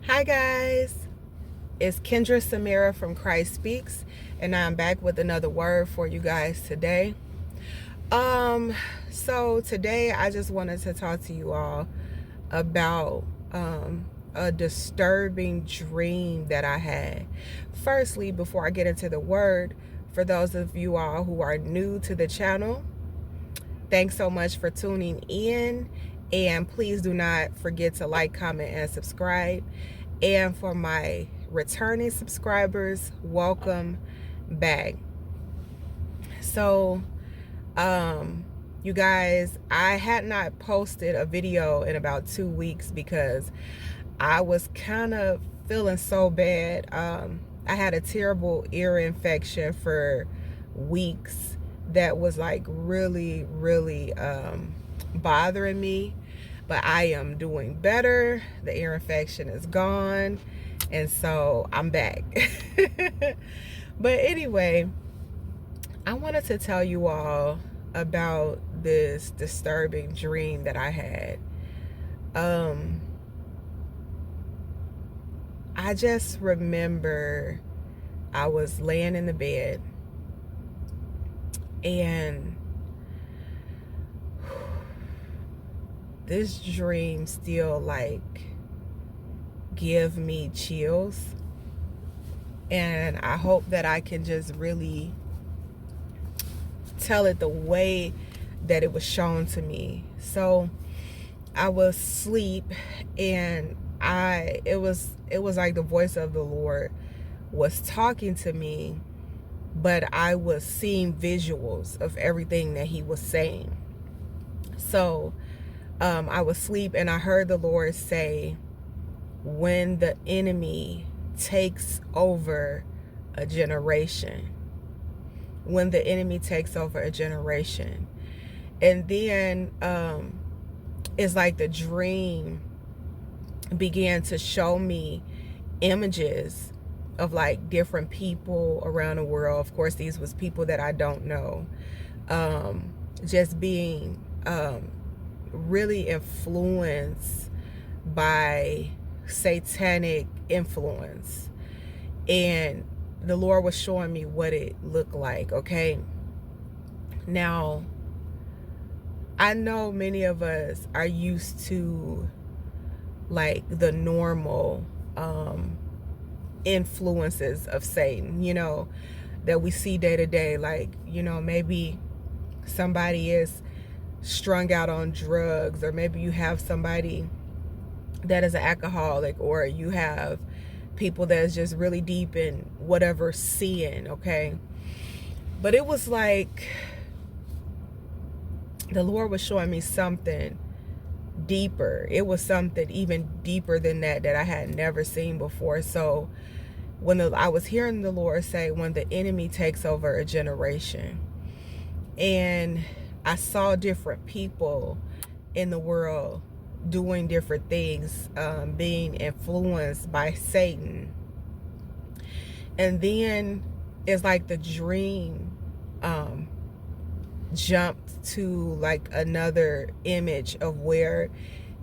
Hi guys, it's Kendra Samira from Christ Speaks, and I'm back with another word for you guys today. Um, so today I just wanted to talk to you all about a disturbing dream that I had. Firstly, before I get into the word, for those of you all who are new to the channel, thanks so much for tuning in, and please do not forget to like, comment, and subscribe. And for my returning subscribers, welcome back. So, you guys, I had not posted a video in about 2 weeks because I was kind of feeling so bad. I had a terrible ear infection for weeks that was like really bothering me, but I am doing better. The ear infection is gone, and so I'm back. But anyway, I wanted to tell you all about this disturbing dream that I had. I just remember I was laying in the bed, and this dream still like give me chills, and I hope that I can just really tell it the way that it was shown to me. So I was asleep, and it was like the voice of the Lord was talking to me, but I was seeing visuals of everything that he was saying. So I was asleep, and I heard the Lord say, when the enemy takes over a generation, when the enemy takes over a generation. And then it's like the dream began to show me images of like different people around the world. Of course, these was people that I don't know, just being really influenced by satanic influence. And the Lord was showing me what it looked like. Okay, now I know many of us are used to like the normal influences of Satan, that we see day to day. Like, maybe somebody is strung out on drugs, or maybe you have somebody that is an alcoholic, or you have people that's just really deep in whatever sin. Okay, but it was like the Lord was showing me something deeper. It was something even deeper than that I had never seen before. So when I was hearing the Lord say, when the enemy takes over a generation, and I saw different people in the world doing different things, being influenced by Satan. And then it's like the dream jumped to like another image of where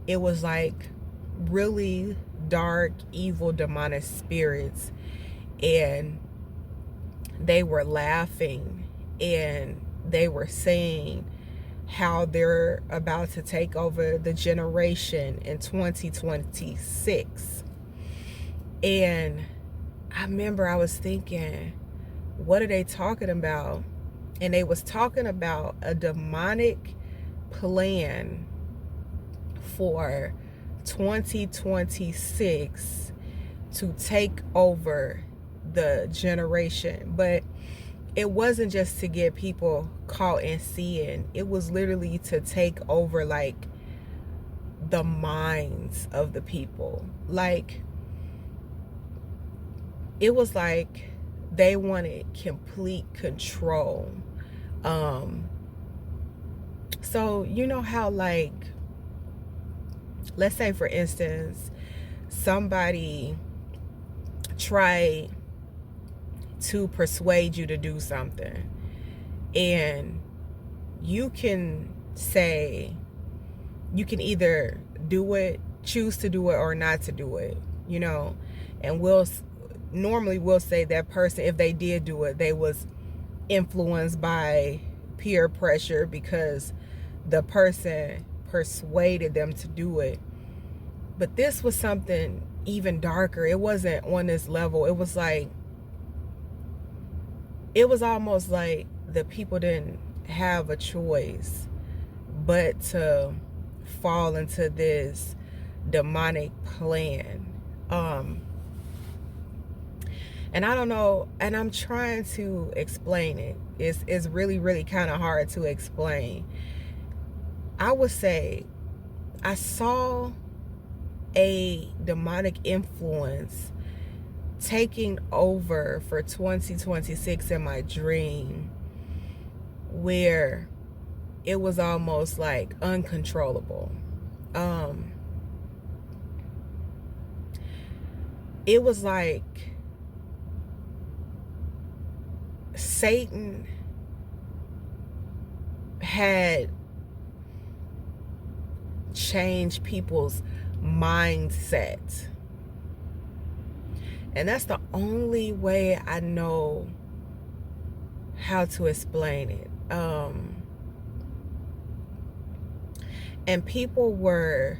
it was like really dark, evil, demonic spirits, and they were laughing, and they were saying how they're about to take over the generation in 2026. And I remember I was thinking, what are they talking about? And they was talking about a demonic plan for 2026 to take over the generation. But it wasn't just to get people caught in sin. It was literally to take over like the minds of the people. Like, it was like they wanted complete control. So you know how, like, let's say for instance, somebody tried to persuade you to do something, and you can say, you can either do it, choose to do it, or not to do it. you know, and normally we'll say that person, if they did do it, they was influenced by peer pressure because the person persuaded them to do it. But this was something even darker. It wasn't on this level. It was almost like the people didn't have a choice but to fall into this demonic plan. And I don't know, and I'm trying to explain it. It's really, really kind of hard to explain. I would say I saw a demonic influence taking over for 2026 in my dream, where it was almost like uncontrollable. It was like Satan had changed people's mindset. And that's the only way I know how to explain it. And people were,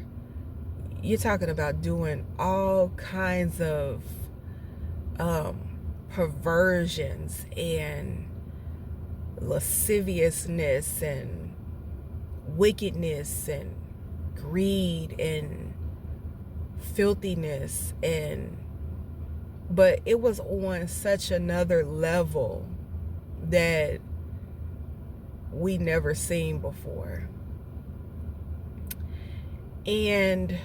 you're talking about doing all kinds of perversions and lasciviousness and wickedness and greed and filthiness, but it was on such another level that we never seen before. And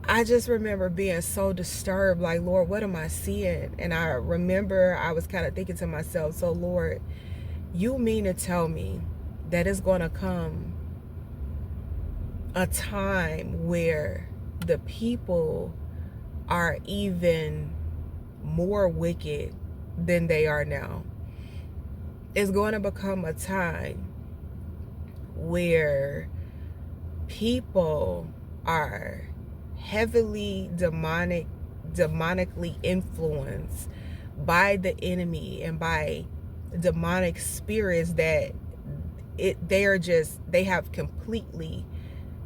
I just remember being so disturbed, like, Lord, what am I seeing? And I remember I was kind of thinking to myself, so Lord, you mean to tell me that it's going to come a time where the people are even more wicked than they are now? It's going to become a time where people are heavily demonically influenced by the enemy and by demonic spirits that they have completely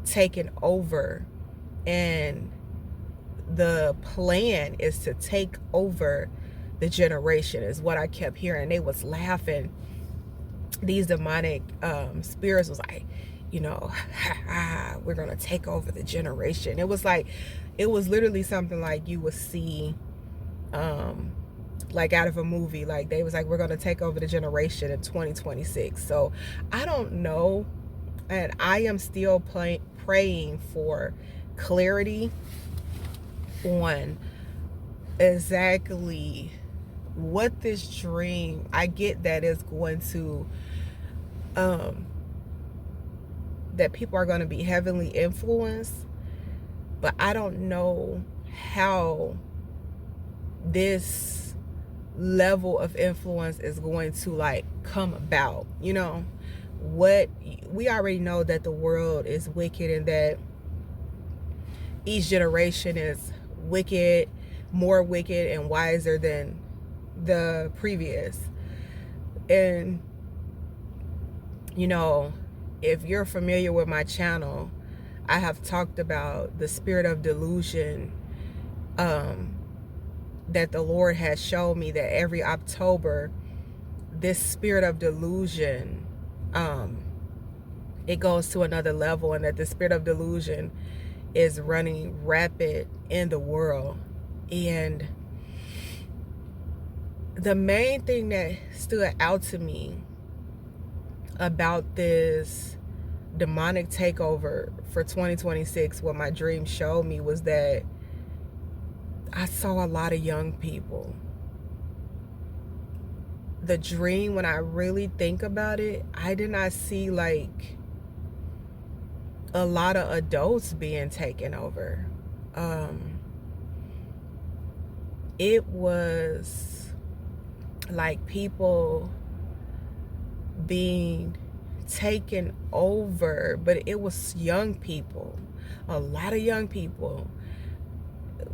taken over, and the plan is to take over the generation, is what I kept hearing. They was laughing. These demonic spirits was like, we're gonna take over the generation. It was literally something like you would see like out of a movie. Like they was like, we're gonna take over the generation in 2026. So I don't know, and I am still praying for clarity on exactly what this dream, I get that is going to that people are going to be heavily influenced, but I don't know how this level of influence is going to like come about. What we already know, that the world is wicked and that each generation is wicked, more wicked and wiser than the previous. And if you're familiar with my channel, I have talked about the spirit of delusion that the Lord has shown me, that every October this spirit of delusion it goes to another level, and that the spirit of delusion is running rapid in the world. And the main thing that stood out to me about this demonic takeover for 2026, what my dream showed me, was that I saw a lot of young people. The dream, when I really think about it, I did not see like a lot of adults being taken over. It was like people being taken over, but it was young people, a lot of young people,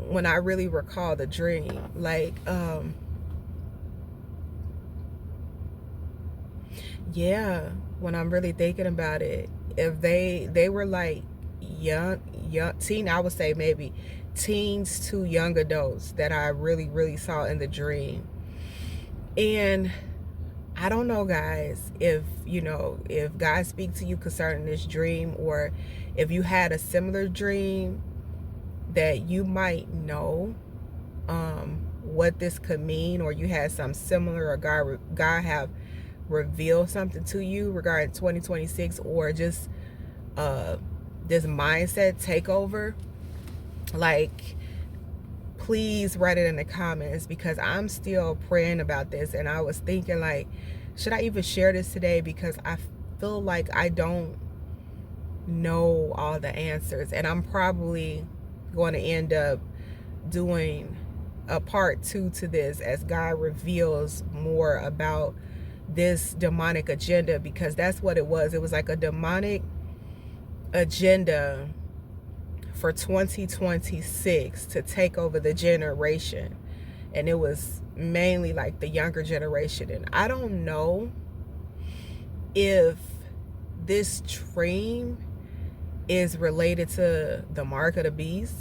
when I really recall the dream. Like, yeah, when I'm really thinking about it, if they were like young teen, I would say maybe teens to young adults that I really saw in the dream. And I don't know, guys, if if God speaks to you concerning this dream, or if you had a similar dream that you might know what this could mean, or you had some similar, or God have revealed something to you regarding 2026, or just this mindset takeover. Like, please write it in the comments, because I'm still praying about this, and I was thinking, like, should I even share this today, because I feel like I don't know all the answers, and I'm probably going to end up doing a part 2 to this as God reveals more about this demonic agenda, because that's what it was. It was like a demonic agenda for 2026 to take over the generation, and it was mainly like the younger generation. And I don't know if this dream is related to the mark of the beast.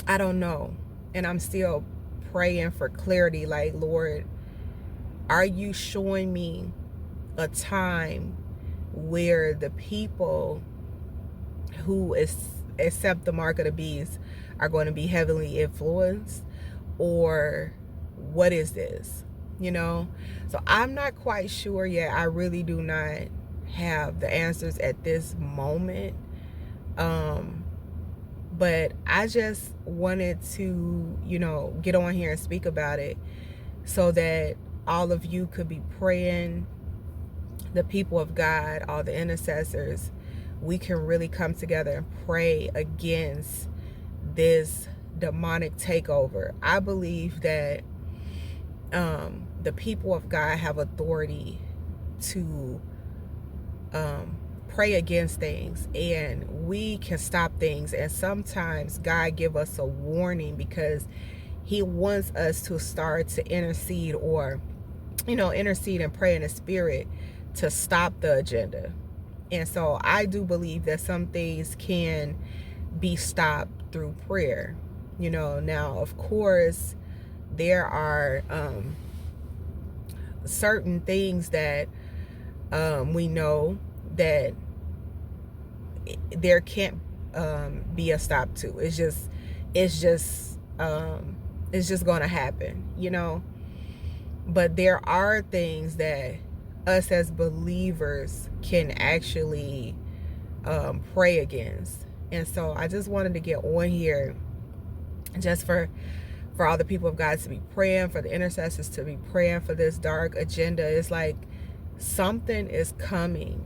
I don't know, and I'm still praying for clarity. Like, Lord, are you showing me a time where the people who accept the mark of the beast are going to be heavily influenced, or what is this? So I'm not quite sure yet. I really do not have the answers at this moment, but I just wanted to get on here and speak about it, so that all of you could be praying, the people of God, all the intercessors. We can really come together and pray against this demonic takeover. I believe that the people of God have authority to pray against things, and we can stop things. And sometimes God give us a warning, because he wants us to start to intercede, or intercede and pray in the spirit to stop the agenda. And so I do believe that some things can be stopped through prayer. Now, of course, there are certain things that we know that there can't be a stop to. It's just going to happen, But there are things that us as believers can actually pray against. And so I just wanted to get on here just for all the people of God to be praying, for the intercessors to be praying for this dark agenda. It's like something is coming.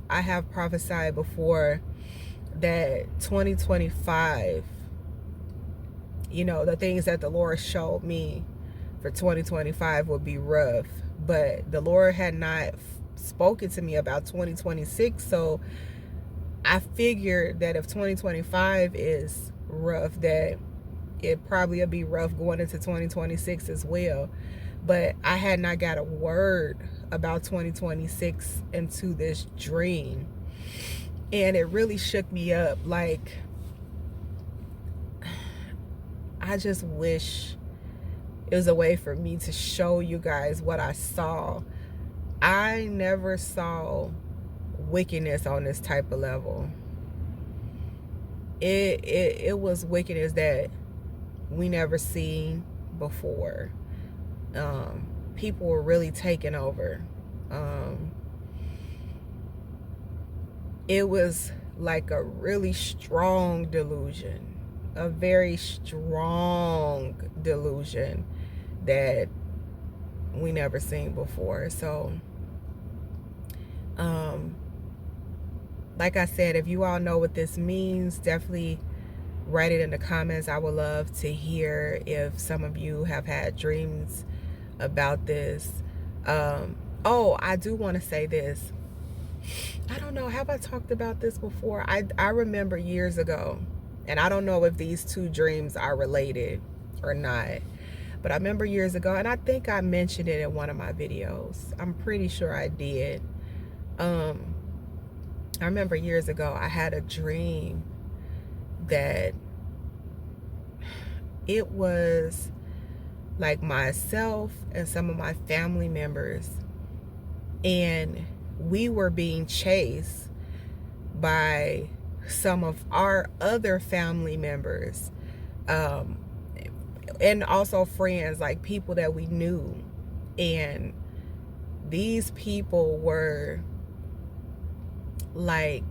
I have prophesied before that 2025, the things that the Lord showed me for 2025 would be rough. But the Lord had not spoken to me about 2026. So I figured that if 2025 is rough, that it probably will be rough going into 2026 as well. But I had not got a word about 2026 into this dream. And it really shook me up. Like, I just wish it was a way for me to show you guys what I saw. I never saw wickedness on this type of level. It was wickedness that we never seen before. People were really taking over. It was like a really strong delusion, a very strong delusion that we never seen before. So like I said, if you all know what this means, definitely write it in the comments. I would love to hear if some of you have had dreams about this. Oh, I do want to say this. I don't know, have I talked about this before? I remember years ago, and I don't know if these two dreams are related or not, but I remember years ago, and I think I mentioned it in one of my videos. I'm pretty sure I did. Um, I remember years ago, I had a dream that it was like myself and some of my family members, and we were being chased by some of our other family members, um, and also friends, like people that we knew. And these people were like,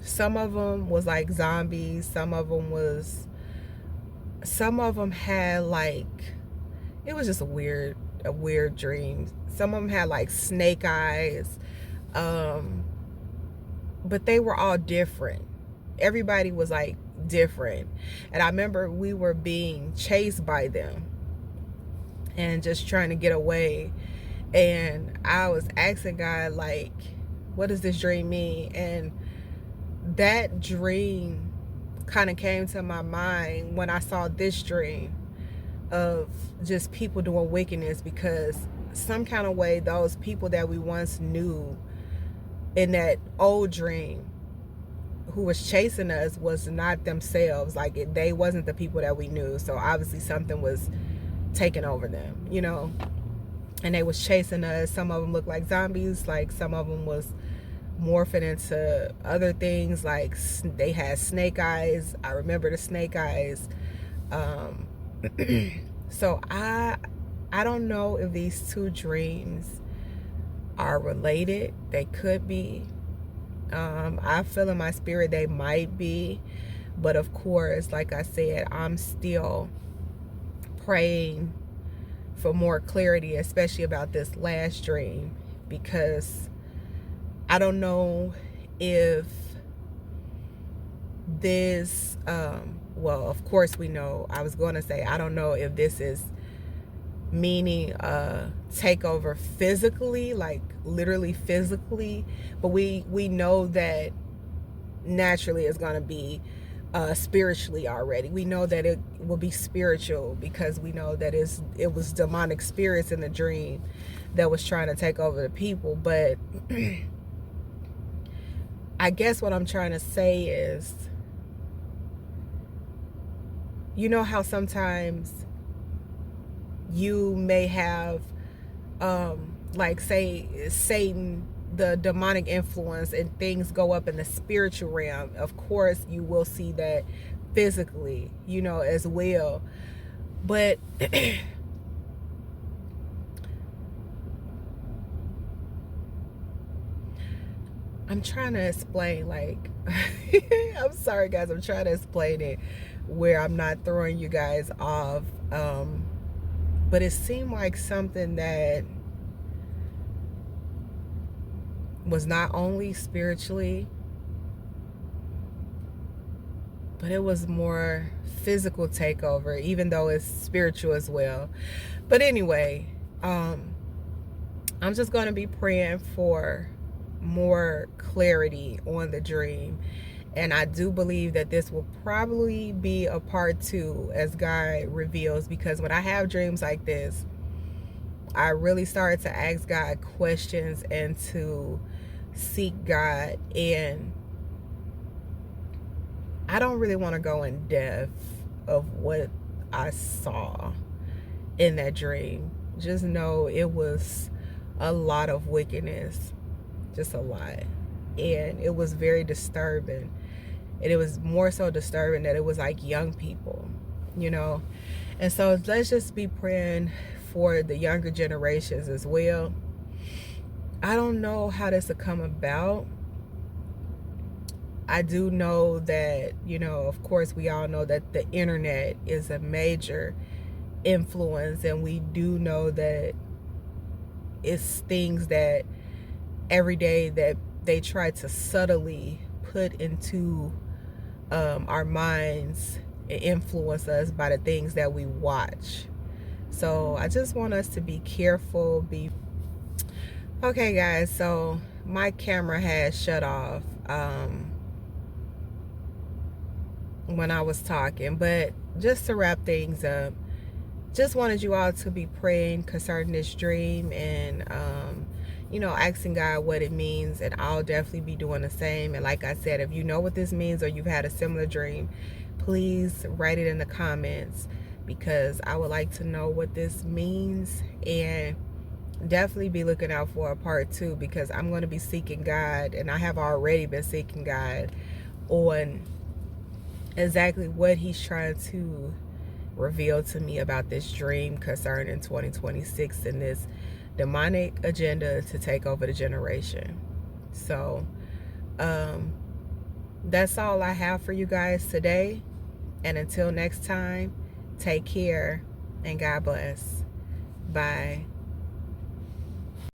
some of them was like zombies, some of them had like, it was just a weird dream. Some of them had like snake eyes, but they were all different. Everybody was like different. And I remember we were being chased by them and just trying to get away. And I was asking God, like, what does this dream mean? And that dream kind of came to my mind when I saw this dream of just people doing wickedness, because some kind of way those people that we once knew in that old dream who was chasing us was not themselves. Like, they wasn't the people that we knew. So obviously something was taking over them, you know, and they was chasing us. Some of them looked like zombies, like some of them was morphing into other things, like they had snake eyes. I remember the snake eyes. So I don't know if these two dreams are related. They could be. I feel in my spirit they might be, but of course, like I said, I'm still praying for more clarity, especially about this last dream, because I don't know if this, well, of course we know, I was going to say, I don't know if this is meaning takeover physically, like literally physically, but we know that naturally it's going to be spiritually already. We know that it will be spiritual, because we know that it was demonic spirits in the dream that was trying to take over the people. But I guess what I'm trying to say is, you know how sometimes you may have, like, say Satan, the demonic influence, and things go up in the spiritual realm. Of course you will see that physically, you know, as well. But I'm trying to explain, like, I'm sorry guys, I'm trying to explain it where I'm not throwing you guys off. But it seemed like something that was not only spiritually, but it was more physical takeover, even though it's spiritual as well. But anyway, I'm just going to be praying for more clarity on the dream. And I do believe that this will probably be a part 2 as God reveals, because when I have dreams like this, I really started to ask God questions and to seek God. And I don't really want to go in depth of what I saw in that dream. Just know it was a lot of wickedness, just a lot. And it was very disturbing. And it was more so disturbing that it was like young people, you know. And so let's just be praying for the younger generations as well. I don't know how this will come about. I do know that, you know, of course we all know that the internet is a major influence, and we do know that it's things that every day that they try to subtly put into our minds and influence us by the things that we watch. So I just want us to be careful. Okay, guys, so my camera has shut off when I was talking, but just to wrap things up, just wanted you all to be praying concerning this dream and asking God what it means, and I'll definitely be doing the same. And like I said, if you know what this means or you've had a similar dream, please write it in the comments, because I would like to know what this means. And definitely be looking out for a part 2, because I'm going to be seeking God, and I have already been seeking God on exactly what he's trying to reveal to me about this dream concerning 2026 and this demonic agenda to take over the generation. So that's all I have for you guys today, and until next time, take care and God bless. Bye.